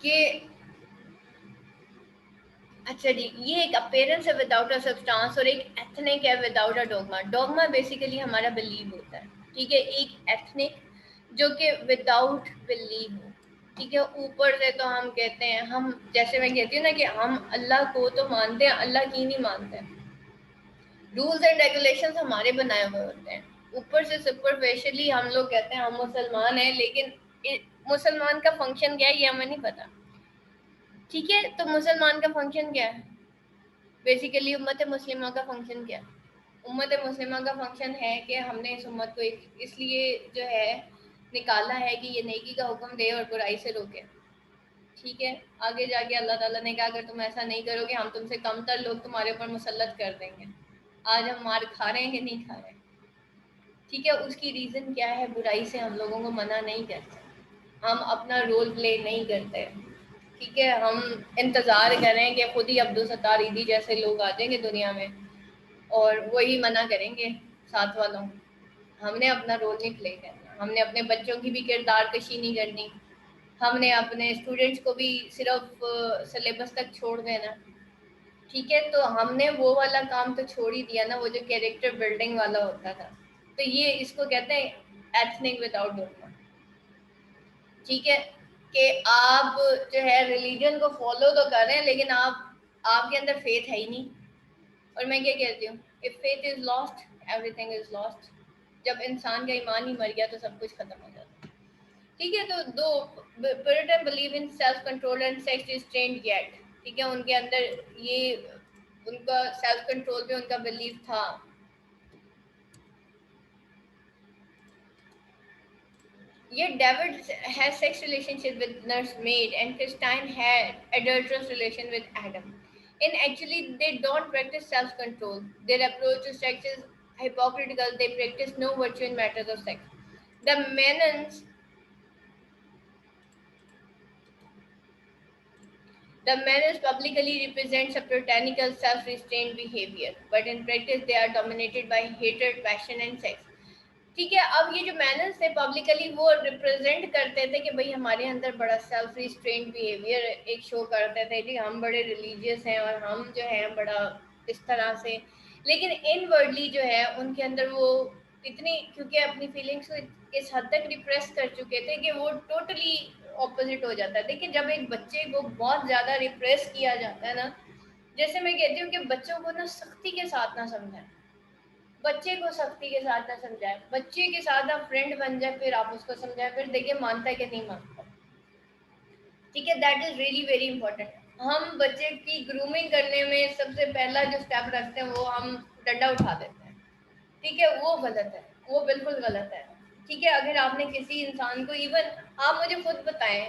کہ اچھا جی، یہ ایک اپیرنس ہے وداؤٹ اے سبسٹانس اور ایک ایتھنک ہے وداؤٹ اے ڈوگما. ڈوگما بیسیکلی ہمارا بلیو ہوتا ہے، ٹھیک ہے. ایک ایتھنک جو کہ وداؤٹ بلیو ہو، ٹھیک ہے. اوپر سے تو ہم کہتے ہیں، ہم جیسے میں کہتی ہوں نا کہ ہم اللہ کو تو مانتے ہیں، اللہ کی نہیں مانتے. رولز اینڈ ریگولیشنز ہمارے بنائے ہوئے ہوتے ہیں. اوپر سے سپرفیشلی ہم لوگ کہتے ہیں ہم مسلمان ہیں، لیکن مسلمان کا فنکشن کیا ہے یہ ہمیں نہیں پتا، ٹھیک ہے. تو مسلمان کا فنکشن کیا ہے؟ بیسیکلی امت مسلمہ کا فنکشن کیا ہے؟ امت مسلمہ کا فنکشن ہے کہ ہم نے اس امت کو اس لیے جو ہے نکالا ہے کہ یہ نیکی کا حکم دے اور برائی سے روکے، ٹھیک ہے. آگے جا کے اللہ تعالیٰ نے کہا اگر تم ایسا نہیں کرو گے ہم تم سے کم تر لوگ تمہارے اوپر مسلط کر دیں گے. آج ہم مار کھا رہے ہیں کہ نہیں کھا رہے، ٹھیک ہے. اس کی ریزن کیا ہے؟ برائی سے ہم لوگوں کو منع نہیں کرتے، ہم اپنا رول پلے نہیں کرتے، ٹھیک ہے. ہم انتظار کریں کہ خود ہی عبدالستار عیدی جیسے لوگ آ جائیں گے دنیا میں اور وہی منع کریں گے ساتھ والوں. ہم نے اپنا رول نہیں پلے کرنا، ہم نے اپنے بچوں کی بھی کردار کشی نہیں کرنی، ہم نے اپنے اسٹوڈینٹس کو بھی صرف سلیبس تک چھوڑ دینا، ٹھیک ہے. تو ہم نے وہ والا کام تو چھوڑ ہی دیا نا، وہ جو کیریکٹر بلڈنگ والا ہوتا تھا. تو یہ اس کو کہتے ہیں ایتھنک وداؤٹ ڈوگما، ٹھیک ہے. کہ آپ جو ہے ریلیجن کو فالو تو کر رہے ہیں لیکن آپ کے اندر فیتھ ہے ہی نہیں. اور میں کیا کہتی ہوں، if faith is lost everything is lost. جب انسان کا ایمان ہی مر گیا تو سب کچھ ختم ہو جاتا ہے، ٹھیک ہے. تو دو Puritan believe in self control and sex restraint yet، ٹھیک ہے. ان کے اندر یہ ان کا سیلف کنٹرول پہ ان کا بلیف تھا. Yet David has sex relationship with nursemaid and Christine had adulterous relation with Adam. And actually they don't practice self-control. Their approach to sex is hypocritical. They practice no virtue in matters of sex. The Menons The Menons publicly represents a puritanical self-restrained behavior, but in practice they are dominated by hatred, passion and sex. ٹھیک ہے. اب یہ جو manners تھے publicly وہ represent کرتے تھے کہ بھئی ہمارے اندر بڑا سیلف ریسٹرینٹ بیہیویئر ایک شو کرتے تھے کہ ہم بڑے ریلیجیس ہیں اور ہم جو ہیں بڑا اس طرح سے، لیکن ان ورڈلی جو ہے ان کے اندر وہ اتنی، کیونکہ اپنی فیلنگس کو اس حد تک ریپریس کر چکے تھے کہ وہ ٹوٹلی اپوزٹ ہو جاتا ہے. دیکھیں جب ایک بچے کو بہت زیادہ ریپریس کیا جاتا ہے نا، جیسے میں کہتی ہوں کہ بچوں کو نا سختی کے ساتھ نہ سمجھائیں، بچے کو سختی کے ساتھ نہ سمجھائے، بچے کے ساتھ آپ فرینڈ بن جائے پھر آپ اس کو سمجھائیں، پھر دیکھیں مانتا ہے کہ نہیں مانتا، ٹھیک ہے. That is really very important. ہم بچے کی گرومنگ کرنے میں سب سے پہلا جو اسٹیپ رکھتے ہیں وہ ہم ڈنڈا اٹھا دیتے ہیں، ٹھیک ہے. وہ غلط ہے، وہ بالکل غلط ہے، ٹھیک ہے. اگر آپ نے کسی انسان کو، ایون آپ مجھے خود بتائیں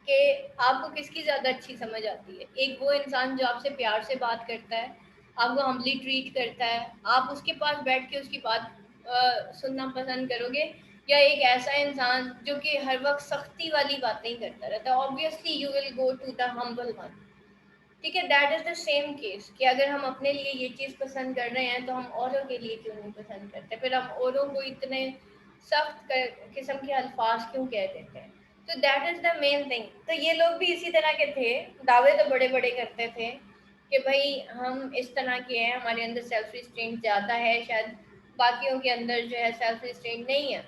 کہ آپ کو کس کی زیادہ اچھی سمجھ آتی ہے؟ ایک وہ انسان جو آپ سے پیار سے بات کرتا ہے، آپ کو ہمبلی ٹریٹ کرتا ہے، آپ اس کے پاس بیٹھ کے اس کی بات سننا پسند کرو گے، یا ایک ایسا انسان جو کہ ہر وقت سختی والی باتیں ہی کرتا رہتا ہے؟ obviously you will go to the humble one، ٹھیک ہے. That is the same case کہ اگر ہم اپنے لیے یہ چیز پسند کر رہے ہیں تو ہم اوروں کے لیے کیوں نہیں پسند کرتے؟ پھر ہم اوروں کو اتنے سخت قسم کے الفاظ کیوں کہہ دیتے ہیں؟ تو that is the main thing. تو یہ لوگ بھی اسی طرح کے تھے، دعوے تو بڑے بڑے کرتے تھے کہ بھائی ہم اس طرح کے ہیں، ہمارے اندر سیلف ریسٹرینٹ زیادہ ہے، شاید باقیوں کے اندر جو ہے سیلف ریسٹرینٹ نہیں ہے،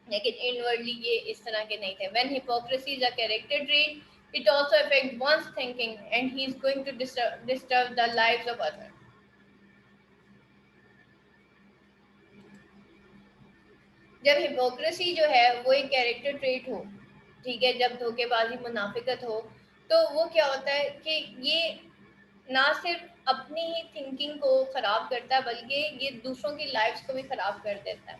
لیکن انورڈلی یہ اس طرح کے نہیں تھے. when hypocrisy is a character trait, it also affects one's thinking and he is going to disturb the lives of others. جب ہپوکریسی جو ہے وہ ایک کیریکٹر ٹریٹ ہو، ٹھیک ہے، جب دھوکے بازی منافقت ہو، تو وہ کیا ہوتا ہے کہ یہ نہ صرف اپنی ہی تھنکنگ کو خراب کرتا ہے بلکہ یہ دوسروں کی لائفز کو بھی خراب کر دیتا ہے.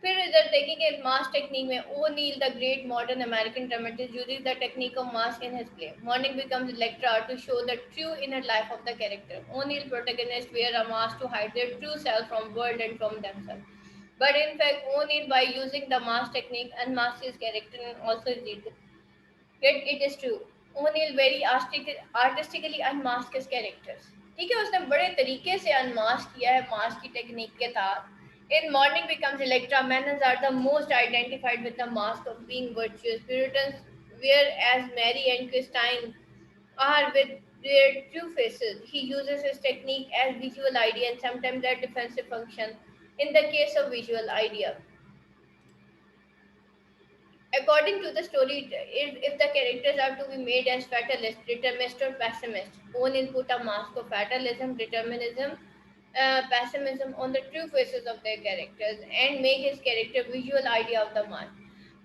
پھر ادھر دیکھیں کہ ماسک ٹیکنیک میں O'Neill the great modern American dramatist uses the technique of mask in his play. Mourning becomes Electra to show the true inner life of the character. O'Neill protagonist wear a mask to hide their true self from world and from themselves. But in fact, O'Neill, by using the mask technique, unmasks his character and also his leader. Yet it is true, O'Neill very artistically unmasked his characters. ٹھیک ہے، اس نے بڑے طریقے سے unmask کیا ہے mask کی technique کے تحت. In Morning Becomes Electra, Menons are the most identified with the mask of being virtuous. Puritans whereas Mary and Christine are with their true faces. He uses his technique as visual idea and sometimes as defensive function. In the case of visual idea, according to the story, if the characters are to be made as fatalist, determinist, or pessimist, O'Neill put a mask of fatalism, determinism, pessimism on the true faces of their characters and make his character visual idea of the mask.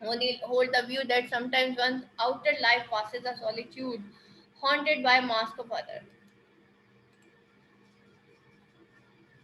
O'Neill hold the view that sometimes one's outer life passes a solitude haunted by a mask of others.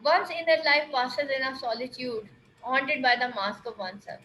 One's inner life passes in a solitude, haunted by the mask of oneself.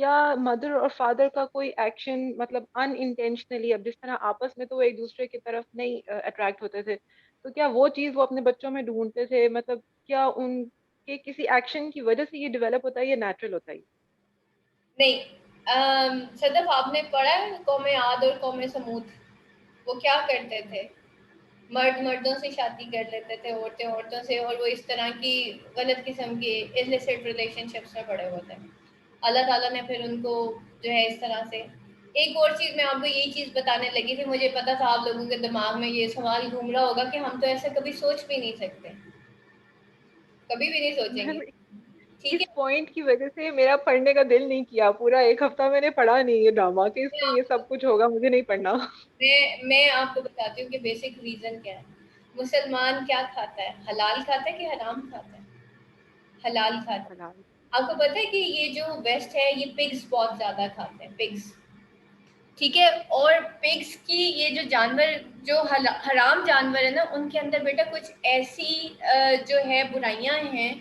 کیا mother اور father کا کوئی action مطلب ان intentionally, اب جس طرح آپس میں تو وہ ایک دوسرے کی طرف نہیں اٹریکٹ ہوتے تھے، تو کیا وہ چیز وہ اپنے بچوں میں ڈھونڈتے تھے؟ مطلب کیا ان کے کسی ایکشن کی وجہ سے یہ ڈیولپ ہوتا ہے یا نیچرل ہوتا ہے؟ نہیں، صدف آپ نے پڑھا ہے قوم عاد اور قوم سمود وہ کیا کرتے تھے؟ مرد مردوں سے شادی کر لیتے تھے، عورتیں عورتوں سے، اور وہ اس طرح کی غلط قسم کے illicit relationships میں پڑے ہوئے تھے. اللہ تعالیٰ نے پھر ان کو جو ہے اس طرح سے. ایک اور چیز میں آپ کو یہی چیز بتانے لگی تھی، مجھے پتا تھا آپ لوگوں کے دماغ میں یہ سوال گھوم رہا ہوگا کہ ہم تو ایسا کبھی سوچ بھی نہیں سکتے، کبھی بھی نہیں سوچیں گے. ٹھیک اس ہے، پوائنٹ کی وجہ سے میرا پڑھنے کا دل نہیں کیا، پورا ایک ہفتہ میں نے پڑھا نہیں یہ ڈرامہ کہ اس میں میں یہ آپ کو سب کچھ ہوگا، مجھے نہیں پڑھنا. میں آپ کو بتاتی ہوں کہ بیسک ریزن کیا ہے. مسلمان کیا کھاتا ہے؟ حلال کھاتا ہے کہ حرام کھاتا ہے؟ حلال کھاتا ہے. حلال. آپ کو پتہ ہے کہ یہ جو ویسٹ ہے یہ پگس بہت زیادہ کھاتے ہیں، پگس. ٹھیک ہے، اور پگس کی یہ جو جانور جو حرام جانور ہے نا، ان کے اندر بیٹا کچھ ایسی جو ہے برائیاں ہیں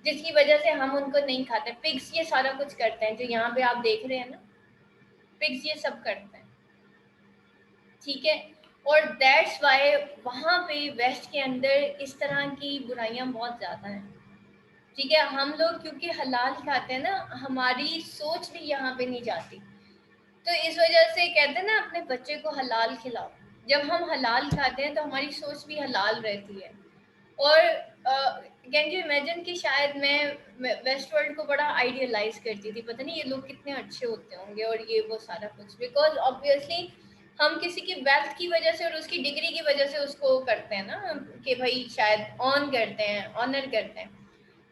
جس کی وجہ سے ہم ان کو نہیں کھاتے. پگس یہ سارا کچھ کرتے ہیں جو یہاں پہ آپ دیکھ رہے ہیں نا، پگس یہ سب کرتے ہیں. ٹھیک ہے، اور دیٹس وائی وہاں پہ ویسٹ کے اندر اس طرح کی برائیاں بہت زیادہ ہیں. ٹھیک ہے، ہم لوگ کیونکہ حلال کھاتے ہیں نا، ہماری سوچ بھی یہاں پہ نہیں جاتی. تو اس وجہ سے کہتے ہیں نا اپنے بچے کو حلال کھلاؤ. جب ہم حلال کھاتے ہیں تو ہماری سوچ بھی حلال رہتی ہے. اور کین یو امیجن کہ شاید میں ویسٹ ورلڈ کو بڑا آئیڈیلائز کرتی تھی، پتہ نہیں یہ لوگ کتنے اچھے ہوتے ہوں گے اور یہ وہ سارا کچھ، بیکاز آبویسلی ہم کسی کی ویلتھ کی وجہ سے اور اس کی ڈگری کی وجہ سے اس کو کرتے ہیں نا کہ بھائی شاید آن کرتے ہیں، آنر کرتے ہیں.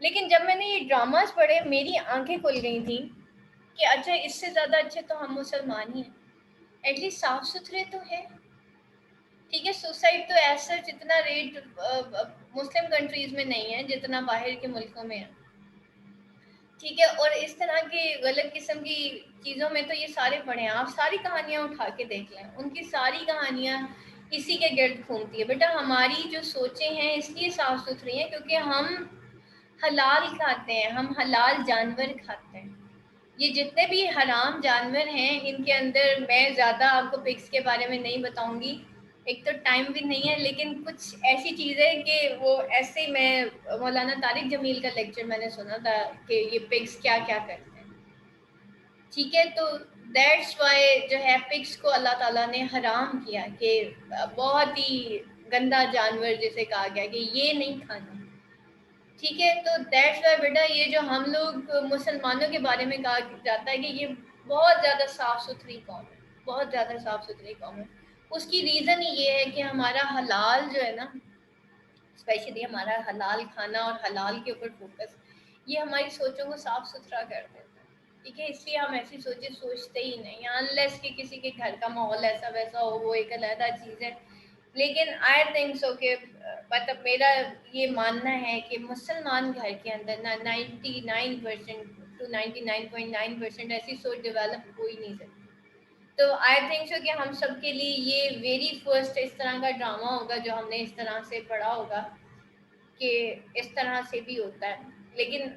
لیکن جب میں نے یہ ڈراماز پڑھے میری آنکھیں کھل گئی تھیں کہ اچھا اس سے زیادہ اچھے تو ہم مسلمان ہی ہیں، ایٹ لیسٹ صاف ستھرے تو ہیں. ٹھیک ہے، سوسائڈ تو ایسا جتنا ریٹ مسلم کنٹریز میں نہیں ہے جتنا باہر کے ملکوں میں ہے. ٹھیک ہے، اور اس طرح کی غلط قسم کی چیزوں میں تو یہ سارے پڑھے ہیں. آپ ساری کہانیاں اٹھا کے دیکھ لیں، ان کی ساری کہانیاں اسی کے گرد گھومتی ہے. بیٹا ہماری جو سوچیں ہیں اس لیے صاف ستھری ہیں کیونکہ ہم حلال کھاتے ہیں، ہم حلال جانور کھاتے ہیں. یہ جتنے بھی حرام جانور ہیں ان کے اندر میں زیادہ آپ کو پگس کے بارے میں نہیں بتاؤں گی، ایک تو ٹائم بھی نہیں ہے، لیکن کچھ ایسی چیزیں کہ وہ ایسے میں مولانا طارق جمیل کا لیکچر میں نے سنا تھا کہ یہ پگس کیا کیا کرتے ہیں. ٹھیک ہے، تو دیٹس وائی جو ہے پگس کو اللہ تعالیٰ نے حرام کیا کہ بہت ہی گندا جانور جسے کہا گیا کہ یہ نہیں کھانا. ٹھیک ہے، تو دیٹس وائی بیٹا یہ جو ہم لوگ مسلمانوں کے بارے میں کہا جاتا ہے کہ یہ بہت زیادہ صاف ستھری قوم ہے، بہت زیادہ صاف ستھری قوم ہے. اس کی ریزن ہی یہ ہے کہ ہمارا حلال جو ہے نا، اسپیشلی ہمارا حلال کھانا اور حلال کے اوپر فوکس، یہ ہماری سوچوں کو صاف ستھرا کر دیتا ہے. ٹھیک ہے، اس لیے ہم ایسی سوچیں سوچتے ہی نہیں، انلیس کہ کسی کے گھر کا ماحول ایسا ویسا ہو، وہ ایک علیحدہ چیز ہے. لیکن آئی تھنک سو کہ مطلب میرا یہ ماننا ہے کہ مسلمان گھر کے اندر نا 99% ٹو 99.9% ایسی سوچ ڈیولپ ہو ہی نہیں سکتی. تو آئی تھنک سو کہ ہم سب کے لیے یہ ویری فرسٹ اس طرح کا ڈرامہ ہوگا جو ہم نے اس طرح سے پڑھا ہوگا کہ اس طرح سے بھی ہوتا ہے. لیکن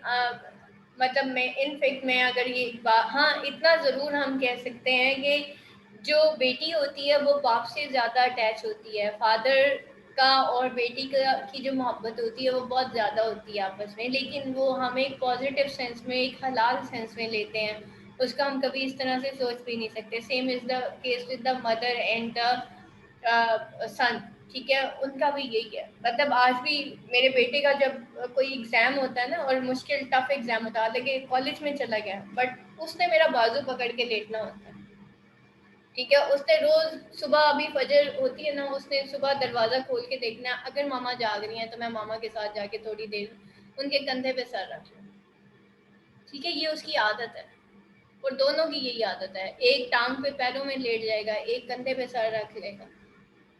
مطلب میں ان فیکٹ میں اگر یہ ہاں اتنا ضرور ہم کہہ سکتے ہیں کہ جو بیٹی ہوتی ہے وہ باپ سے زیادہ اٹیچ ہوتی ہے. فادر کا اور بیٹی کی جو محبت ہوتی ہے وہ بہت زیادہ ہوتی ہے آپس میں، لیکن وہ ہم ایک پازیٹیو سینس میں، ایک حلال سینس میں لیتے ہیں. اس کا ہم کبھی اس طرح سے سوچ بھی نہیں سکتے. Same is the case with the mother and the son. ٹھیک ہے، ان کا بھی یہی ہے. مطلب آج بھی میرے بیٹے کا جب کوئی ایگزام ہوتا ہے نا، اور مشکل ٹف ایگزام ہوتا ہے، لیکن کالج میں چلا گیا بٹ اس نے میرا بازو پکڑ کے لیٹنا ہوتا ہے. ٹھیک ہے، اس نے روز صبح ابھی فجر ہوتی ہے نا، اس نے صبح دروازہ کھول کے دیکھنا ہے، اگر ماما جاگ رہی ہیں تو میں ماما کے ساتھ جا کے تھوڑی دیر ان کے کندھے پہ سر رکھ لوں. ٹھیک ہے، یہ اس کی عادت ہے اور دونوں کی یہی عادت ہے. ایک ٹانگ پہ پیروں میں لیٹ جائے گا، ایک کندھے پہ سر رکھ لے گا.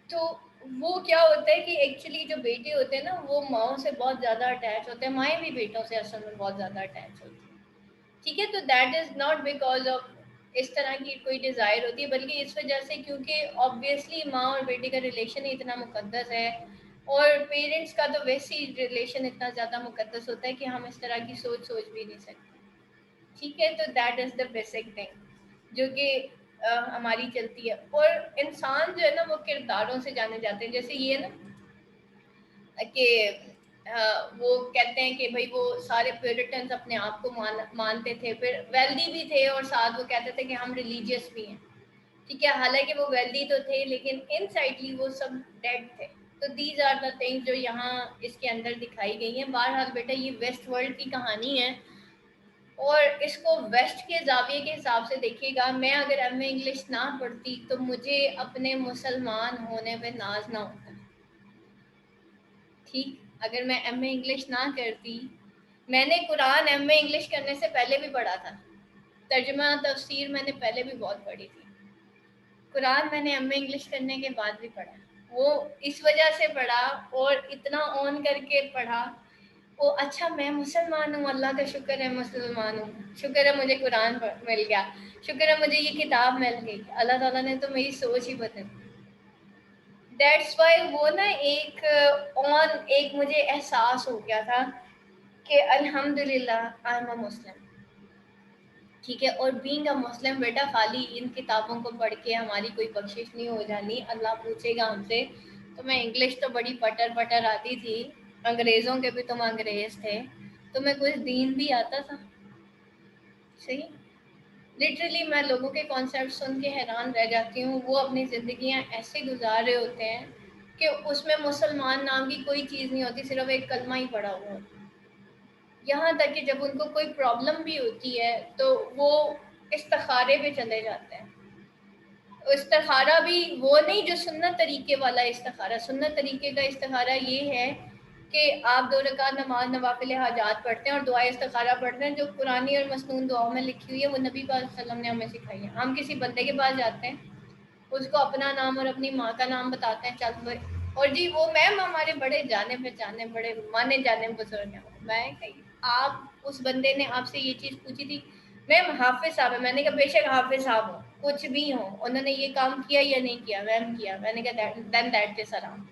تو وہ کیا ہوتا ہے کہ ایکچولی جو بیٹے ہوتے ہیں نا وہ ماؤں سے بہت زیادہ اٹیچ ہوتے ہیں، مائیں بھی بیٹوں سے اصل میں بہت زیادہ اٹیچ ہوتی ہیں. ٹھیک ہے، تو that is not because of اس طرح کی کوئی ڈیزائر ہوتی ہے، بلکہ اس وجہ سے کیونکہ آبویسلی ماں اور بیٹے کا ریلیشن ہی اتنا مقدس ہے، اور پیرنٹس کا تو ویسے ہی ریلیشن اتنا زیادہ مقدس ہوتا ہے کہ ہم اس طرح کی سوچ بھی نہیں سکتے. ٹھیک ہے. تو that is the basic thing جو کہ ہماری چلتی ہے. اور انسان جو ہے نا وہ کرداروں سے جانے جاتے ہیں. جیسے یہ نا کہ وہ کہتے ہیں کہ بھائی وہ سارے پیورٹنز اپنے آپ کو مانتے تھے, پھر ویلدی بھی تھے, اور ساتھ وہ کہتے تھے کہ ہم ریلیجیس بھی ہیں. ٹھیک ہے, حالانکہ وہ ویلدی تو تھے لیکن ان سائڈلی وہ سب ڈیڈ تھے. تو دیز آر دا تھنگس جو یہاں اس کے اندر دکھائی گئی ہیں. بہرحال بیٹا یہ ویسٹ ورلڈ کی کہانی ہے, اور اس کو ویسٹ کے زاویے کے حساب سے دیکھیے گا. میں اگر ایم اے انگلش نہ پڑھتی تو مجھے اپنے مسلمان ہونے پہ ناز نہ ہوتا. ٹھیک, اگر میں ایم اے انگلش نہ کرتی, میں نے قرآن ایم اے انگلش کرنے سے پہلے بھی پڑھا تھا, ترجمہ تفسیر میں نے پہلے بھی بہت پڑھی تھی, قرآن میں نے ایم اے انگلش کرنے کے بعد بھی پڑھا. وہ اس وجہ سے پڑھا اور اتنا آن کر کے پڑھا, او اچھا میں مسلمان ہوں, اللہ کا شکر ہے مسلمان ہوں, شکر ہے مجھے قرآن مل گیا, شکر ہے مجھے یہ کتاب مل گئی, اللہ تعالیٰ نے تو میری سوچ ہی بدل دی. دیٹس وائی وہ نا ایک مجھے احساس ہو گیا تھا کہ الحمدللہ آئی ایم اے مسلم. ٹھیک ہے, اور بینگ اے مسلم بیٹا خالی ان کتابوں کو پڑھ کے ہماری کوئی بخشش نہیں ہو جانی. اللہ پوچھے گا ہم سے. تو میں انگلش تو بڑی پٹر پٹر آتی تھی, انگریزوں کے بھی تم انگریز تھے, تمہیں کچھ دین بھی آتا تھا. صحیح, لٹرلی میں لوگوں کے کانسیپٹ سن کے حیران رہ جاتی ہوں. وہ اپنی زندگیاں ایسے گزار رہے ہوتے ہیں کہ اس میں مسلمان نام کی کوئی چیز نہیں ہوتی, صرف ایک کلمہ ہی پڑا ہوا ہوتا. یہاں تک کہ جب ان کو کوئی پرابلم بھی ہوتی ہے تو وہ استخارے پہ چلے جاتے ہیں. استخارہ بھی وہ نہیں جو سنت طریقے والا استخارہ. سنت طریقے کا استخارہ یہ ہے کہ آپ 2 رکعت نماز نوافل حاجات پڑھتے ہیں اور دعائے استخارہ پڑھتے ہیں جو قرآنی اور مسنون دعاؤں میں لکھی ہوئی ہے. وہ نبی پاک صلی اللہ علیہ وسلم نے ہمیں سکھائی ہے. ہم کسی بندے کے پاس جاتے ہیں, اس کو اپنا نام اور اپنی ماں کا نام بتاتے ہیں, چل اور جی وہ میم ہمارے بڑے جانے پہچانے بڑے مانے جانے بزرگ ہیں. میں کہی آپ اس بندے نے آپ سے یہ چیز پوچھی تھی, میم حافظ صاحب ہے. میں نے کہا بے شک حافظ صاحب ہو, کچھ بھی ہو, انہوں نے یہ کام کیا یا نہیں کیا, میم کیا. میں نے کہا دین دیٹ از حرام,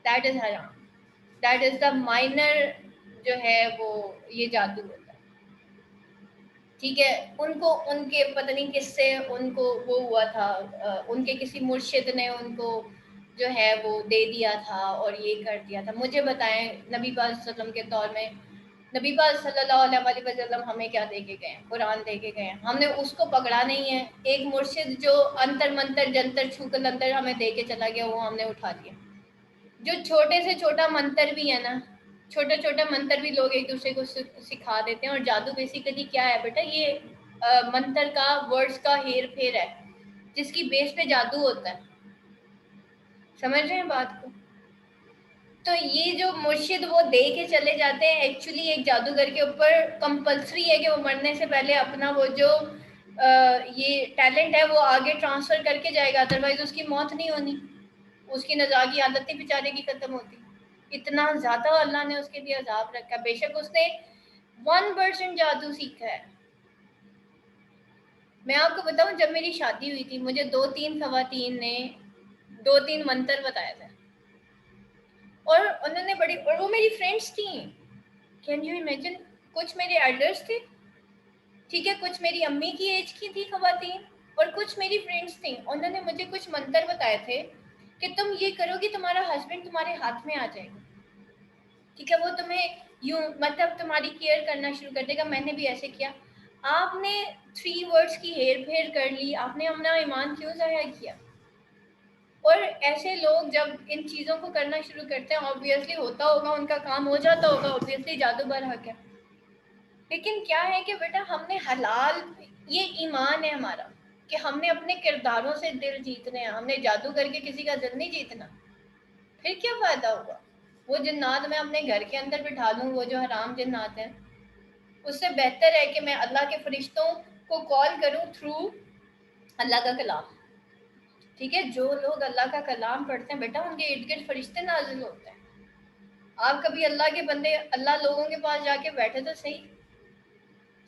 دیٹ از حرام, دیٹ از دا مائنر جو ہے وہ یہ جادو ہوتا ہے. ٹھیک ہے, ان کو ان کے پتہ نہیں کس سے ان کو وہ ہوا تھا, ان کے کسی مرشد نے ان کو جو ہے وہ دے دیا تھا اور یہ کر دیا تھا. مجھے بتائیں نبی پاک صلی اللہ علیہ وسلم کے دور میں نبی پاک صلی اللہ علیہ وسلم ہمیں کیا دے کے گئے ہیں؟ قرآن دے کے گئے ہیں. ہم نے اس کو پکڑا نہیں ہے. ایک مرشد جو انتر منتر جنتر چھوکل انتر ہمیں دے کے چلا گیا, وہ ہم نے اٹھا دیا. جو چھوٹے سے چھوٹا منتر بھی ہے نا, چھوٹا چھوٹا منتر بھی لوگ ایک دوسرے کو سکھا دیتے ہیں. اور جادو بیسیکلی کیا ہے بیٹا, یہ منتر کا ورڈز کا ہیر پھیر ہے جس کی بیس پہ جادو ہوتا ہے. سمجھ رہے ہیں بات کو؟ تو یہ جو مرشد وہ دے کے چلے جاتے ہیں, ایکچولی ایک جادوگر کے اوپر کمپلسری ہے کہ وہ مرنے سے پہلے اپنا وہ جو یہ ٹیلنٹ ہے وہ آگے ٹرانسفر کر کے جائے گا, ادروائز اس کی موت نہیں ہونی, اس کی نزا کی عادت ہی بیچارے کی ختم ہوتی. اتنا زیادہ اللہ نے اس کے لیے عذاب رکھا. بے شک اس نے 1% جادو سیکھا ہے. میں آپ کو بتاؤں, جب میری شادی ہوئی تھی مجھے 2-3 خواتین نے 2-3 منتر بتایا تھا, اور انہوں نے بڑی, اور وہ میری فرینڈس تھیں. کین یو امیجن, کچھ میرے ایلڈرس تھے, ٹھیک ہے, کچھ میری امی کی ایج کی تھی خواتین, اور کچھ میری فرینڈس تھیں. انہوں نے مجھے کچھ منتر بتائے تھے کہ تم یہ کرو گی تمہارا ہسبینڈ تمہارے ہاتھ میں آ جائے گا. ٹھیک ہے, وہ تمہیں یوں مطلب تمہاری کیئر کرنا شروع کر دے گا. میں نے بھی ایسے کیا. آپ نے 3 ورڈز کی ہیر پھیر کر لی, آپ نے اپنا ایمان کیوں ضائع کیا؟ اور ایسے لوگ جب ان چیزوں کو کرنا شروع کرتے ہیں, آبویسلی ہوتا ہوگا, ان کا کام ہو جاتا ہوگا, آبویسلی جادو برحق ہے. لیکن کیا ہے کہ بیٹا ہم نے حلال, یہ ایمان ہے ہمارا کہ ہم نے اپنے کرداروں سے دل جیتنے ہیں, ہم نے جادو کر کے کسی کا دل نہیں جیتنا. پھر کیا فائدہ ہوگا؟ وہ جنات میں اپنے گھر کے اندر بٹھا لوں, وہ جو حرام جنات ہیں, اس سے بہتر ہے کہ میں اللہ کے فرشتوں کو کال کروں تھرو اللہ کا کلام. ٹھیک ہے, جو لوگ اللہ کا کلام پڑھتے ہیں بیٹا ان کے ارد گرد فرشتے نازل ہوتے ہیں. آپ کبھی اللہ کے بندے اللہ لوگوں کے پاس جا کے بیٹھے تو صحیح,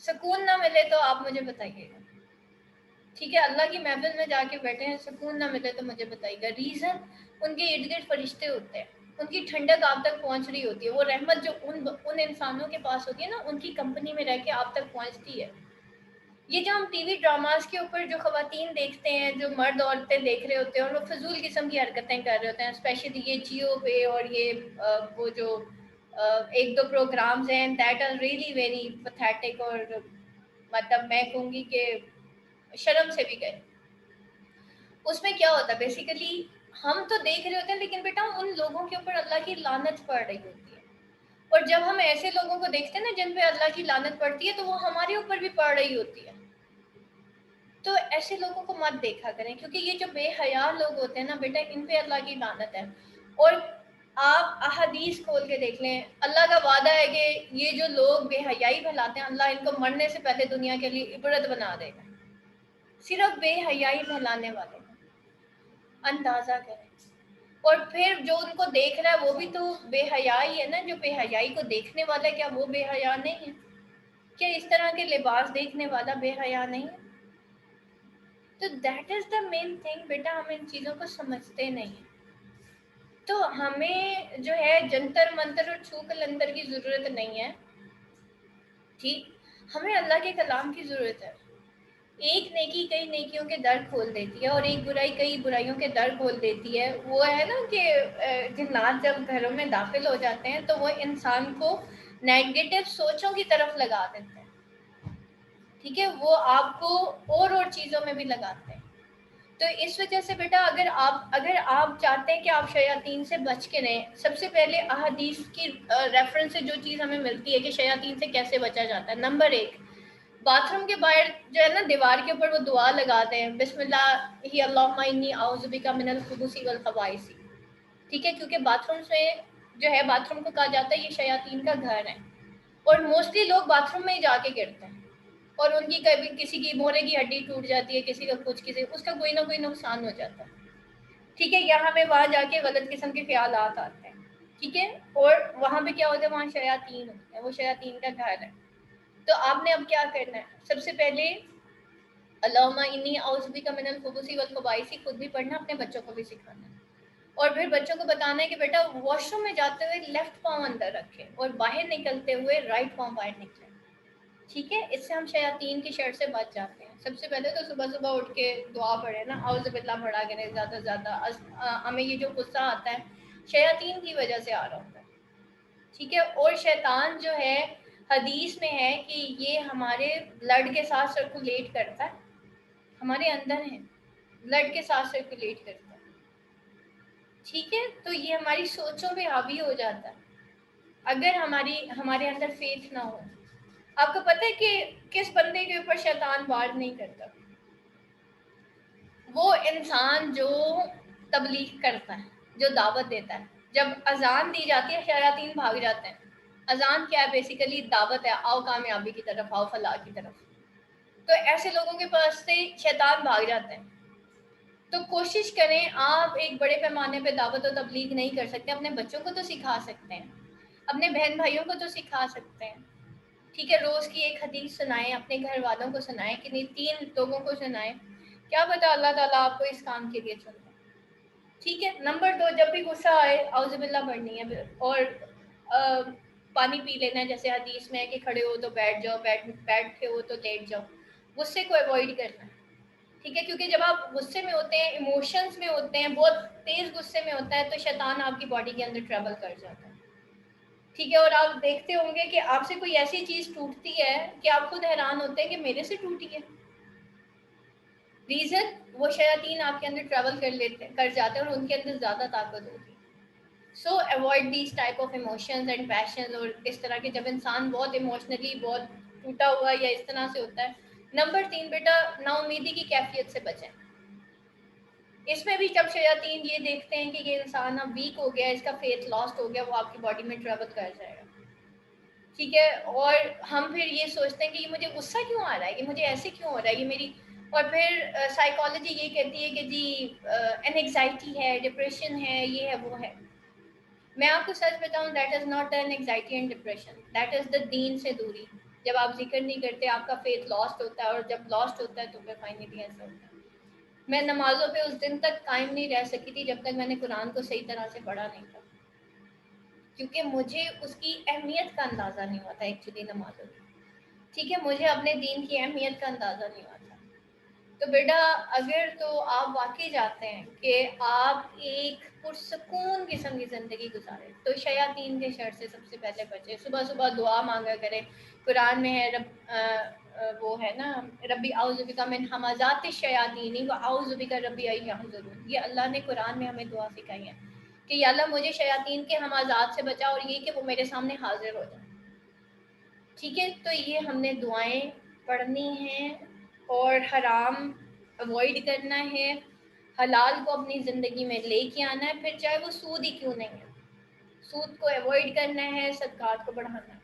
سکون نہ ملے تو آپ مجھے بتائیے گا. ٹھیک ہے, اللہ کی محفل میں جا کے بیٹھے ہیں, سکون نہ ملے تو مجھے بتائیے گا. ریزن ان کے ارد گرد فرشتے ہوتے ہیں, ان کی ٹھنڈک آپ تک پہنچ رہی ہوتی ہے. وہ رحمت جو ان انسانوں کے پاس ہوتی ہے نا, ان کی کمپنی میں رہ کے آپ تک پہنچتی ہے. یہ جو ہم ٹی وی ڈراماز کے اوپر جو خواتین دیکھتے ہیں، جو مرد عورتیں دیکھ رہے ہوتے ہیں اور وہ فضول قسم کی حرکتیں کر رہے ہوتے ہیں، اسپیشلی یہ جیو پہ اور یہ وہ جو ایک دو پروگرامز ہیں that are really very pathetic, اور مطلب میں کہوں گی کہ شرم سے بھی گئے. اس میں کیا ہوتا ہے بیسیکلی، ہم تو دیکھ رہے ہوتے ہیں لیکن بیٹا ان لوگوں کے اوپر اللہ کی لعنت پڑ رہی ہوتی ہے. اور جب ہم ایسے لوگوں کو دیکھتے ہیں نا جن پہ اللہ کی لعنت پڑتی ہے، تو وہ ہمارے اوپر بھی پڑ رہی ہوتی ہے. تو ایسے لوگوں کو مت دیکھا کریں، کیونکہ یہ جو بے حیا لوگ ہوتے ہیں نا بیٹا، ان پہ اللہ کی لعنت ہے. اور آپ احادیث کھول کے دیکھ لیں، اللہ کا وعدہ ہے کہ یہ جو لوگ بے حیائی پھیلاتے ہیں، اللہ ان کو مرنے سے پہلے دنیا کے لیے عبرت بنا دے گا. صرف بے حیائی پھیلانے والے اندازہ کریں. اور پھر جو ان کو دیکھ رہا ہے وہ بھی تو بے حیا ہی ہے نا. جو بے حیائی کو دیکھنے والا ہے، کیا وہ بے حیا نہیں ہے؟ کیا اس طرح کے لباس دیکھنے والا بے حیا نہیں ہے؟ تو that is the main thing بیٹا، ہم ان چیزوں کو سمجھتے نہیں ہیں. تو ہمیں جو ہے جنتر منتر اور چھو کلندر کی ضرورت نہیں ہے. ٹھیک، ہمیں اللہ کے کلام کی ضرورت ہے. ایک نیکی کئی نیکیوں کے در کھول دیتی ہے، اور ایک برائی کئی برائیوں کے در کھول دیتی ہے. وہ ہے نا کہ جنات جب گھروں میں داخل ہو جاتے ہیں تو وہ انسان کو نیگیٹو سوچوں کی طرف لگا دیتے ہیں. ٹھیک ہے، وہ آپ کو اور چیزوں میں بھی لگاتے ہیں. تو اس وجہ سے بیٹا اگر آپ چاہتے ہیں کہ آپ شیاطین سے بچ کے رہیں، سب سے پہلے احادیث کی ریفرنس سے جو چیز ہمیں ملتی ہے کہ شیاطین سے کیسے بچا جاتا ہے، نمبر 1، باتھ روم کے باہر جو ہے نا دیوار کے اوپر وہ دعا لگاتے ہیں، بسم اللہ ہی اللہم انی اعوذ بک من الخبث والخبائث. ٹھیک ہے، کیونکہ باتھ روم سے جو ہے، باتھ روم کو کہا جاتا ہے یہ شیاطین کا گھر ہے، اور موسٹلی لوگ باتھ روم میں ہی جا کے گرتے ہیں، اور ان کی کبھی کسی کی موڑے کی ہڈی ٹوٹ جاتی ہے، کسی کا کچھ، کسی اس کا کوئی نہ کوئی نقصان ہو جاتا ہے. ٹھیک ہے، یا ہمیں وہاں جا کے غلط قسم کے خیالات آتے ہیں. ٹھیک ہے، اور وہاں پہ کیا ہوتا ہے، وہاں شیاطین ہوتے ہیں، وہ شیاطین کا گھر ہے. تو آپ نے اب کیا کرنا ہے، سب سے پہلے اللہم انی اعوذ بک من الخبث والخبائث خود بھی پڑھنا، اپنے بچوں کو بھی سکھانا ہے. اور پھر بچوں کو بتانا ہے کہ بیٹا واش روم میں جاتے ہوئے لیفٹ پاؤں اندر رکھے، اور باہر نکلتے ہوئے رائٹ پاؤں باہر نکلے. ٹھیک ہے، اس سے ہم شیاطین کی شر سے بچ جاتے ہیں. سب سے پہلے تو صبح صبح اٹھ کے دعا پڑھے نا، اعوذ باللہ پڑھا کریں زیادہ سے زیادہ. ہمیں یہ جو غصہ آتا ہے شیاطین کی وجہ سے آ رہا ہوتا ہے. ٹھیک ہے، اور شیطان جو ہے حدیث میں ہے کہ یہ ہمارے بلڈ کے ساتھ سرکولیٹ کرتا ہے، ہمارے اندر ہے، بلڈ کے ساتھ سرکولیٹ کرتا ہے. ٹھیک ہے، تو یہ ہماری سوچوں پہ حاوی ہو جاتا ہے اگر ہمارے اندر فیتھ نہ ہو. آپ کو پتہ ہے کہ کس بندے کے اوپر شیطان وار نہیں کرتا؟ وہ انسان جو تبلیغ کرتا ہے، جو دعوت دیتا ہے. جب اذان دی جاتی ہے شیاطین بھاگ جاتے ہیں. اذان کیا ہے؟ بیسیکلی دعوت ہے، آؤ کامیابی کی طرف، آؤ فلاح کی طرف. تو ایسے لوگوں کے پاس سے شیطان بھاگ جاتے ہیں. تو کوشش کریں، آپ ایک بڑے پیمانے پہ دعوت و تبلیغ نہیں کر سکتے، اپنے بچوں کو تو سکھا سکتے ہیں، اپنے بہن بھائیوں کو تو سکھا سکتے ہیں. ٹھیک ہے، روز کی ایک حدیث سنائیں، اپنے گھر والوں کو سنائیں، کہ نہیں 3 لوگوں کو سنائیں. کیا پتا اللہ تعالیٰ آپ کو اس کام کے لیے چن لے. ٹھیک ہے، نمبر 2، جب بھی غصہ آئے اعوذ باللہ پڑھنی ہے، اور پانی پی لینا ہے. جیسے حدیث میں ہے کہ کھڑے ہو تو بیٹھ جاؤ، بیٹھے ہو تو لیٹ جاؤ. غصے کو اوائڈ کرنا ہے. ٹھیک ہے، کیونکہ جب آپ غصے میں ہوتے ہیں، ایموشنز میں ہوتے ہیں، بہت تیز غصے میں ہوتا ہے، تو شیطان آپ کی باڈی کے اندر ٹریول کر جاتا ہے. ٹھیک ہے، اور آپ دیکھتے ہوں گے کہ آپ سے کوئی ایسی چیز ٹوٹتی ہے کہ آپ خود حیران ہوتے ہیں کہ میرے سے ٹوٹی ہے. ریزن، وہ شیاطین آپ کے اندر ٹریول کر جاتے ہیں، اور ان کے اندر زیادہ طاقت ہوتی ہے. So avoid these type of emotions and passions. اور اس طرح کے جب انسان بہت ایموشنلی بہت ٹوٹا ہوا یا اس طرح سے ہوتا ہے. نمبر 3 بیٹا، نا امیدی کی کیفیت سے بچیں. اس میں بھی جب شیاطین یہ دیکھتے ہیں کہ یہ انسان اب ویک ہو گیا، اس کا فیتھ لاسٹ ہو گیا، وہ آپ کی باڈی میں ٹریول کر جائے گا. ٹھیک ہے، اور ہم پھر یہ سوچتے ہیں کہ یہ مجھے غصہ کیوں آ رہا ہے، یہ مجھے ایسے کیوں ہو رہا ہے، یہ میری. اور پھر سائیکالوجی یہ کہتی ہے کہ جی انگزائٹی ہے، ڈپریشن ہے، یہ ہے، وہ ہے. میں آپ کو سچ بتاؤں، that is not an anxiety and depression, that is the دین سے دوری. جب آپ ذکر نہیں کرتے، آپ کا فیتھ لاسٹ ہوتا ہے، اور جب لاسٹ ہوتا ہے تو پھر فائنلی ایسا ہوتا ہے. میں نمازوں پہ اس دن تک قائم نہیں رہ سکی تھی جب تک میں نے قرآن کو صحیح طرح سے پڑھا نہیں تھا، کیونکہ مجھے اس کی اہمیت کا اندازہ نہیں ہوا تھا ایکچولی نمازوں کی. ٹھیک ہے، مجھے اپنے دین کی اہمیت کا اندازہ نہیں ہوتا. تو بیٹا اگر تو آپ واقعی چاہتے ہیں کہ آپ ایک پرسکون قسم کی زندگی گزاریں تو شیاطین کے شر سے سب سے پہلے بچیں. صبح صبح دعا مانگا کریں. قرآن میں ہے وہ ہے نا ربی اعوذ بک من ہمزات الشیاطین و اعوذ بک ربی ان یحضرون. یہ اللہ نے قرآن میں ہمیں دعا سکھائی ہے کہ یا اللہ مجھے شیاطین کے ہمزات سے بچا اور یہ کہ وہ میرے سامنے حاضر ہو جائے. ٹھیک ہے، تو یہ ہم نے دعائیں پڑھنی ہیں اور حرام اوائڈ کرنا ہے، حلال کو اپنی زندگی میں لے کے آنا ہے، پھر چاہے وہ سود ہی کیوں نہیں ہے. سود کو اوائڈ کرنا ہے، صدقات کو بڑھانا ہے.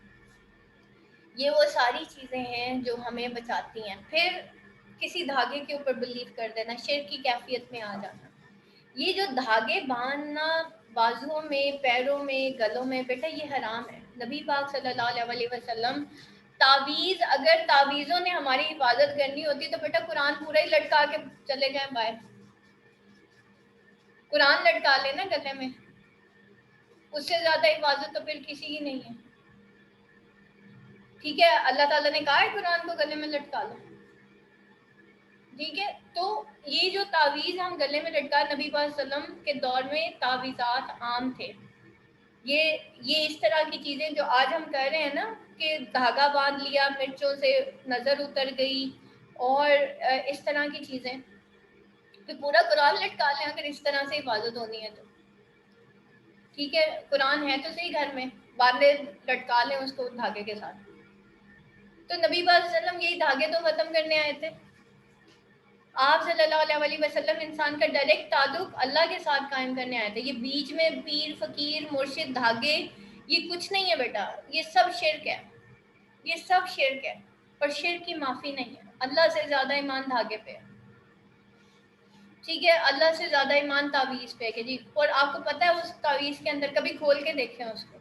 یہ وہ ساری چیزیں ہیں جو ہمیں بچاتی ہیں. پھر کسی دھاگے کے اوپر بلیو کر دینا، شرک کی کیفیت میں آ جانا. یہ جو دھاگے باندھنا بازوؤں میں، پیروں میں، گلوں میں، بیٹا یہ حرام ہے. نبی پاک صلی اللہ علیہ وسلم تعویذ، اگر تعویذوں نے ہماری حفاظت کرنی ہوتی تو بیٹا قرآن پورا ہی لٹکا کے چلے جائیں باہر. قرآن لٹکا لینا گلے میں، اس سے زیادہ حفاظت تو پھر کسی کی نہیں ہے. ٹھیک ہے، اللہ تعالیٰ نے کہا ہے قرآن کو گلے میں لٹکا لو. ٹھیک ہے، تو یہ جو تعویذ ہم گلے میں لٹکا، نبی پاک صلی اللہ علیہ وسلم کے دور میں تعویذات عام تھے. یہ اس طرح کی چیزیں جو آج ہم کہہ رہے ہیں نا کہ دھاگا باندھ لیا، مرچوں سے نظر اتر گئی اور اس طرح کی چیزیں، کہ پورا قرآن لٹکا لیں اگر اس طرح سے حفاظت ہونی ہے تو. ٹھیک ہے، قرآن ہے تو صحیح گھر میں، باندھے لٹکا لیں اس کو دھاگے کے ساتھ. تو نبی پاک صلی اللہ علیہ وسلم یہی دھاگے تو ختم کرنے آئے تھے. آپ صلی اللہ علیہ وسلم انسان کا ڈائریکٹ تعلق اللہ کے ساتھ قائم کرنے آئے تھے. یہ بیچ میں پیر، فقیر، مرشد، دھاگے، یہ کچھ نہیں ہے بیٹا. یہ سب شرک ہے، یہ سب شرک ہے، اور شرک کی معافی نہیں ہے. اللہ سے زیادہ ایمان دھاگے پہ ہے. ٹھیک ہے، اللہ سے زیادہ ایمان تعویذ پہ کہ جی. اور آپ کو پتہ ہے اس تعویذ کے اندر کبھی کھول کے دیکھیں اس کو؟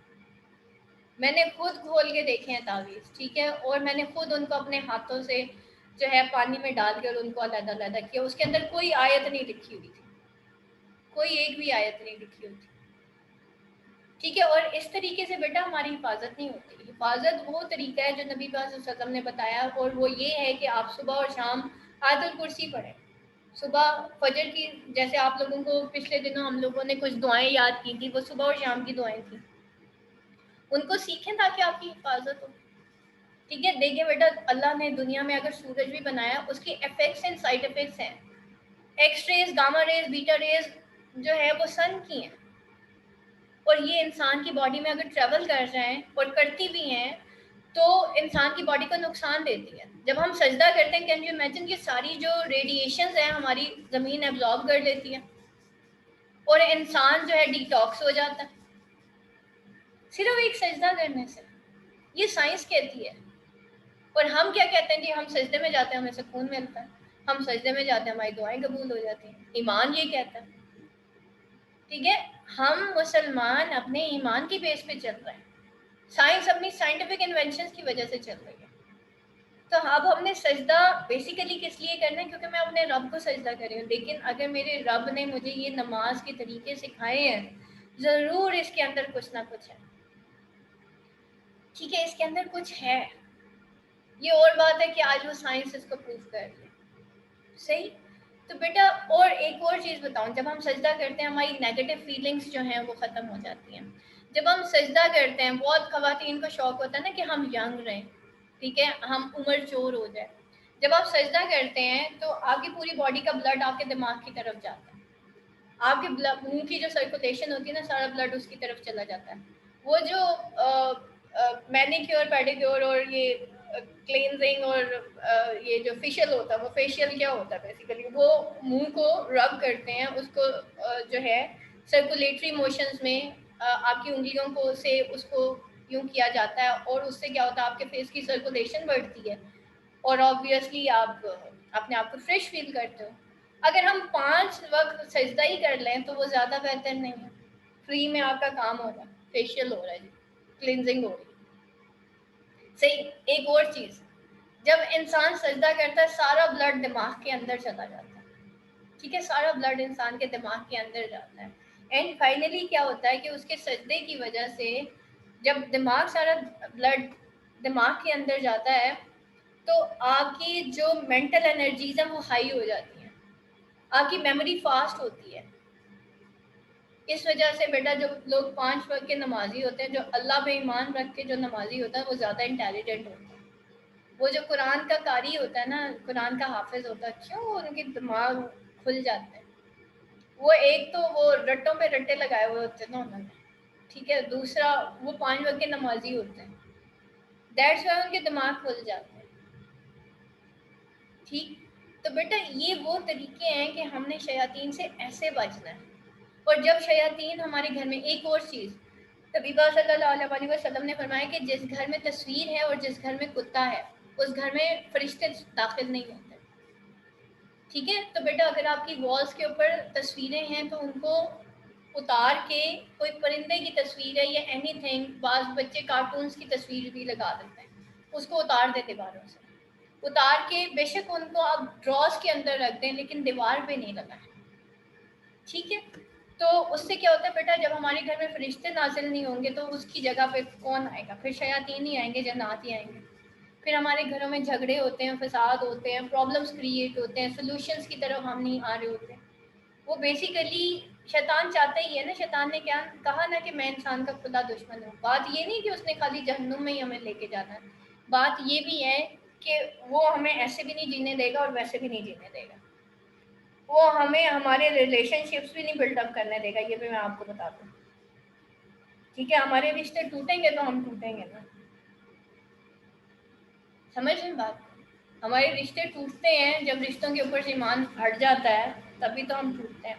میں نے خود کھول کے دیکھے ہیں تعویذ. ٹھیک ہے، اور میں نے خود ان کو اپنے ہاتھوں سے جو ہے پانی میں ڈال کر ان کو علیحدہ علیحدہ کیا. اس کے اندر کوئی آیت نہیں لکھی ہوئی تھی، کوئی ایک بھی آیت نہیں لکھی ہوئی تھی. ٹھیک ہے، اور اس طریقے سے بیٹا ہماری حفاظت نہیں ہوتی. حفاظت وہ طریقہ ہے جو نبی پاک صلی اللہ علیہ وسلم نے بتایا، اور وہ یہ ہے کہ آپ صبح اور شام آیت الکرسی پڑھیں. صبح فجر کی، جیسے آپ لوگوں کو پچھلے دنوں ہم لوگوں نے کچھ دعائیں یاد کی تھی، وہ صبح اور شام کی دعائیں تھیں. ان کو سیکھیں تاکہ آپ کی حفاظت ہو. ٹھیک ہے، دیکھیں بیٹا اللہ نے دنیا میں اگر سورج بھی بنایا، اس کے افیکٹس اینڈ سائڈ افیکٹس ہیں. ایکس ریز، گاما ریز، بیٹا ریز جو ہے وہ سن کی ہیں، اور یہ انسان کی باڈی میں اگر ٹریول کر جائیں اور کرتی بھی ہیں تو انسان کی باڈی کو نقصان دیتی ہے. جب ہم سجدہ کرتے ہیں، کین یو امیجن، یہ ساری جو ریڈیشنز ہیں ہماری زمین ایبزارب کر لیتی ہے اور انسان جو ہے ڈی ٹاکس ہو جاتا ہے صرف ایک سجدہ کرنے سے. یہ سائنس کہتی ہے. اور ہم کیا کہتے ہیں جی ہم سجدے میں جاتے ہیں ہمیں سکون ملتا ہے، ہم سجدے میں جاتے ہیں ہماری دعائیں قبول ہو جاتی ہیں. ایمان یہ کہتا ہے. ٹھیک ہے، ہم مسلمان اپنے ایمان کی بیس پہ چل رہے ہیں. سائنس اپنی سائنٹیفک انوینشنز کی وجہ سے چل رہی ہے. تو اب ہم نے سجدہ بیسیکلی کس لیے کرنا ہے؟ کیونکہ میں اپنے رب کو سجدہ کر رہی ہوں. لیکن اگر میرے رب نے مجھے یہ نماز کے طریقے سکھائے ہیں، ضرور اس کے اندر کچھ نہ کچھ ہے. ٹھیک ہے، اس کے اندر کچھ ہے. یہ اور بات ہے کہ آج وہ سائنس اس کو پروف کر لے. صحیح. تو بیٹا اور ایک اور چیز بتاؤں، جب ہم سجدہ کرتے ہیں ہماری نیگیٹو فیلنگس جو ہیں وہ ختم ہو جاتی ہیں. جب ہم سجدہ کرتے ہیں، بہت خواتین کو شوق ہوتا ہے نا کہ ہم ینگ رہیں، ٹھیک ہے، ہم عمر چور ہو جائے. جب آپ سجدہ کرتے ہیں تو آپ کی پوری باڈی کا بلڈ آپ کے دماغ کی طرف جاتا ہے. آپ کے منہ کی جو سرکولیشن ہوتی ہے نا، سارا بلڈ اس کی طرف چلا جاتا ہے. وہ جو مینیکیور، پیڈیکیور اور یہ کلینزنگ اور یہ جو فیشیل ہوتا ہے، وہ فیشیل کیا ہوتا ہے بیسیکلی، وہ منہ کو رب کرتے ہیں، اس کو جو ہے سرکولیٹری موشنز میں آپ کی انگلیوں کو سے اس کو یوں کیا جاتا ہے، اور اس سے کیا ہوتا ہے آپ کے فیس کی سرکولیشن بڑھتی ہے اور آبویسلی آپ اپنے آپ کو فریش فیل کرتے ہو. اگر ہم 5 وقت سجدہ ہی کر لیں تو وہ زیادہ بہتر نہیں ہے. فری میں آپ کا کام ہو رہا ہے، فیشیل ہو رہا ہے جی، کلینزنگ ہو رہی ہے. صحیح. ایک اور چیز، جب انسان سجدہ کرتا ہے سارا بلڈ دماغ کے اندر چلا جاتا ہے. ٹھیک ہے، سارا بلڈ انسان کے دماغ کے اندر جاتا ہے. اینڈ فائنلی کیا ہوتا ہے کہ اس کے سجدے کی وجہ سے جب سارا بلڈ دماغ کے اندر جاتا ہے تو آپ کی جو مینٹل انرجیز ہیں وہ ہائی ہو جاتی ہیں، آپ کی میموری فاسٹ ہوتی ہے. اس وجہ سے بیٹا جو لوگ 5 وقت کے نمازی ہوتے ہیں، جو اللہ پہ ایمان رکھ کے جو نمازی ہوتا ہے، وہ زیادہ انٹیلیجنٹ ہوتا ہے. وہ جو قرآن کا قاری ہوتا ہے نا، قرآن کا حافظ ہوتا ہے، کیوں ان کے دماغ کھل جاتے ہیں. وہ ایک تو وہ رٹوں پہ رٹے لگائے ہوئے ہوتے ہیں نا انہوں نے، ٹھیک ہے. دوسرا وہ 5 وقت کے نمازی ہوتے ہیں، دیٹس وائی ان کے دماغ کھل جاتے ہیں. ٹھیک. تو بیٹا یہ وہ طریقے ہیں کہ ہم نے شیاطین سے ایسے بچنا ہے. اور جب شیاطین ہمارے گھر میں، ایک اور چیز طبیبہ صلی اللہ علیہ وسلم نے فرمایا کہ جس گھر میں تصویر ہے اور جس گھر میں کتا ہے اس گھر میں فرشتے داخل نہیں ہوتے. ٹھیک ہے. تو بیٹا اگر آپ کی والس کے اوپر تصویریں ہیں تو ان کو اتار کے، کوئی پرندے کی تصویر ہے یا اینی تھنگ، بعض بچے کارٹونس کی تصویر بھی لگا دیتے ہیں، اس کو اتار دیں دیواروں سے، اتار کے بے شک ان کو آپ ڈراز کے اندر رکھ دیں لیکن دیوار پہ نہیں لگائیں. ٹھیک ہے. تو اس سے کیا ہوتا ہے بیٹا، جب ہمارے گھر میں فرشتے نازل نہیں ہوں گے تو اس کی جگہ پہ کون آئے گا؟ پھر شیاطین ہی آئیں گے، جنات ہی آئیں گے. پھر ہمارے گھروں میں جھگڑے ہوتے ہیں، فساد ہوتے ہیں، پرابلمس کریٹ ہوتے ہیں، سولوشنس کی طرف ہم نہیں آ رہے ہوتے. وہ بیسیکلی شیطان چاہتا ہی ہے نا. شیطان نے کیا کہا نا کہ میں انسان کا خدا دشمن ہوں. بات یہ نہیں کہ اس نے خالی جہنم میں ہی ہمیں لے کے جانا ہے، بات یہ بھی ہے کہ وہ ہمیں ایسے بھی نہیں جینے دے گا اور ویسے بھی نہیں جینے دے گا. وہ ہمیں ہمارے ریلیشن شپس بھی نہیں بلڈ اپ کرنے دے گا، یہ بھی میں آپ کو بتا دوں. ٹھیک ہے. ہمارے رشتے ٹوٹیں گے تو ہم ٹوٹیں گے نا. سمجھ رہے بات؟ ہمارے رشتے ٹوٹتے ہیں جب رشتوں کے اوپر سے ایمان ہٹ جاتا ہے، تبھی تو ہم ٹوٹتے ہیں.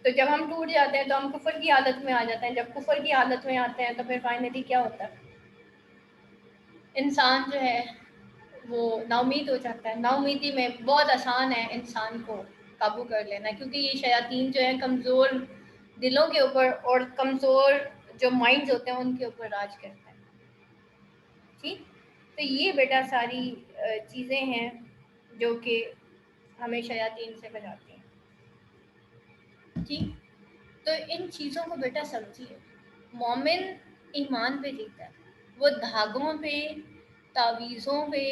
تو جب ہم ٹوٹ جاتے ہیں تو ہم کفر کی حالت میں آ جاتے ہیں. جب کفر کی حالت میں آتے ہیں تو پھر فائنلی کیا ہوتا ہے؟ انسان جو ہے وہ نا امید ہو جاتا ہے. نا امیدی میں بہت آسان ہے انسان کو قابو کر لینا، کیونکہ یہ شیاطین جو ہیں کمزور دلوں کے اوپر اور کمزور جو مائنڈز ہوتے ہیں ان کے اوپر راج کرتے ہیں. ٹھیک. تو یہ بیٹا ساری چیزیں ہیں جو کہ ہمیں شیاطین سے بچاتی ہیں. ٹھیک. تو ان چیزوں کو بیٹا سمجھیے. مومن ایمان پہ جیتا ہے، وہ دھاگوں پہ، تعویذوں پہ،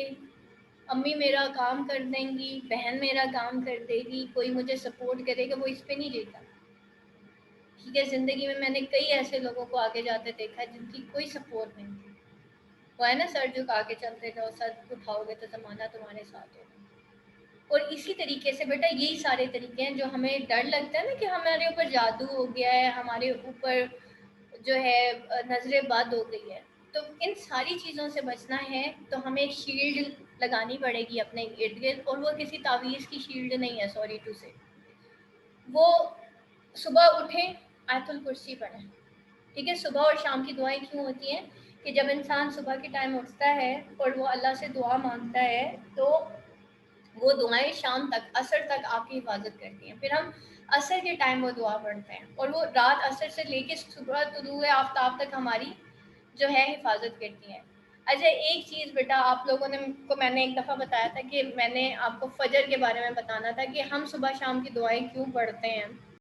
امی میرا کام کر دیں گی، بہن میرا کام کر دے گی، کوئی مجھے سپورٹ کرے گا، وہ اس پہ نہیں جیتا. ٹھیک ہے. زندگی میں نے کئی ایسے لوگوں کو آگے جاتے دیکھا جن کی کوئی سپورٹ نہیں تھی. وہ ہے نا، سر جھکا کے چلتے جاؤ، سر اٹھاؤ گے تو زمانہ تمہارے ساتھ ہوگا. اور اسی طریقے سے بیٹا یہی سارے طریقے ہیں جو ہمیں ڈر لگتا ہے نا کہ ہمارے اوپر جادو ہو گیا ہے، ہمارے اوپر جو ہے نظر بد ہو گئی ہے. تو ان ساری چیزوں سے بچنا ہے تو ہمیں ایک شیلڈ لگانی پڑے گی اپنے ارد گرد. اور وہ کسی تعویذ کی شیلڈ نہیں ہے، سوری ٹو سے. وہ صبح اٹھیں، آیت الکرسی پڑھیں. ٹھیک ہے. صبح اور شام کی دعائیں کیوں ہوتی ہیں کہ جب انسان صبح کے ٹائم اٹھتا ہے اور وہ اللہ سے دعا مانگتا ہے تو وہ دعائیں شام تک، عصر تک آپ کی حفاظت کرتی ہیں. پھر ہم عصر کے ٹائم وہ دعا پڑھتے ہیں اور وہ رات عصر سے لے کے صبح طلوع آفتاب تک ہماری جو ہے حفاظت کرتی ہیں. اچھا ایک چیز بیٹا، آپ لوگوں نے کو میں نے ایک دفعہ بتایا تھا کہ میں نے آپ کو فجر کے بارے میں بتانا تھا کہ ہم صبح شام کی دعائیں کیوں پڑھتے ہیں.